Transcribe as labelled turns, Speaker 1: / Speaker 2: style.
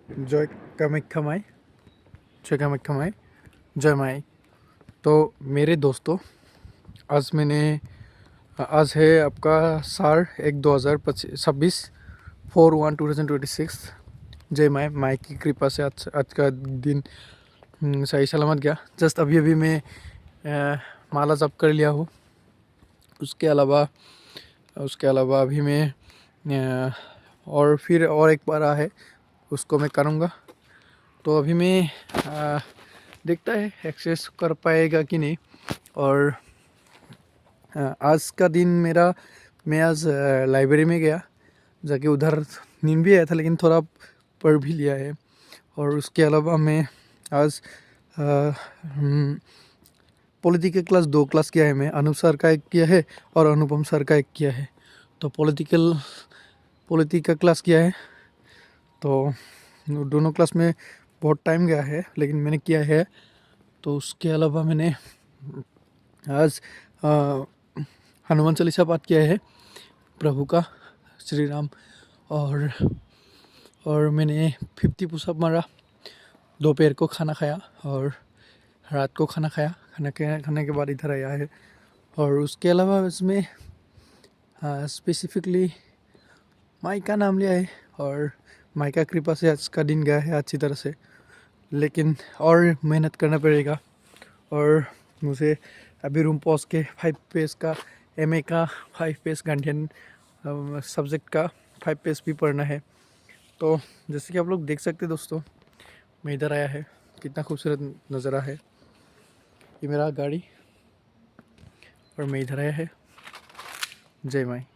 Speaker 1: जय कामाख्या माई, जय कामाख्या माई, जय माई। तो मेरे दोस्तों, आज है आपका सार 1/2026, 4/1/2026। जय माई। माई की कृपा से आज का दिन सही सलामत गया। जस्ट अभी अभी मैं माला जप कर लिया हूँ। उसके अलावा अभी मैं और फिर और एक बार है उसको मैं करूँगा। तो अभी मैं देखता है एक्सेस कर पाएगा कि नहीं। और आज का दिन मैं आज लाइब्रेरी में गया, जाके उधर नींद भी आया था लेकिन थोड़ा पढ़ भी लिया है। और उसके अलावा मैं आज पॉलिटिकल क्लास 2 क्लास किया है। मैं अनूप सर का एक किया है और अनुपम सर का एक किया है। तो पॉलिटिकल क्लास किया है। तो दोनों क्लास में बहुत टाइम गया है लेकिन मैंने किया है। तो उसके अलावा मैंने आज हनुमान चालीसा पाठ किया है प्रभु का, श्री राम। और मैंने 50 पुशअप मारा, दोपहर को खाना खाया और रात को खाना खाया। खाने के बाद इधर आया है। और उसके अलावा इसमें स्पेसिफिकली माई का नाम लिया है और माई का कृपा से आज का दिन गया है अच्छी तरह से। लेकिन और मेहनत करना पड़ेगा। और मुझे अभी रूम पहुँच के 5 पेज का एमए का 5 पेज गांधीयन सब्जेक्ट का 5 पेज भी पढ़ना है। तो जैसे कि आप लोग देख सकते हैं दोस्तों, मैं इधर आया है, कितना खूबसूरत नज़ारा है। ये मेरा गाड़ी और मैं इधर आया है। जय माई।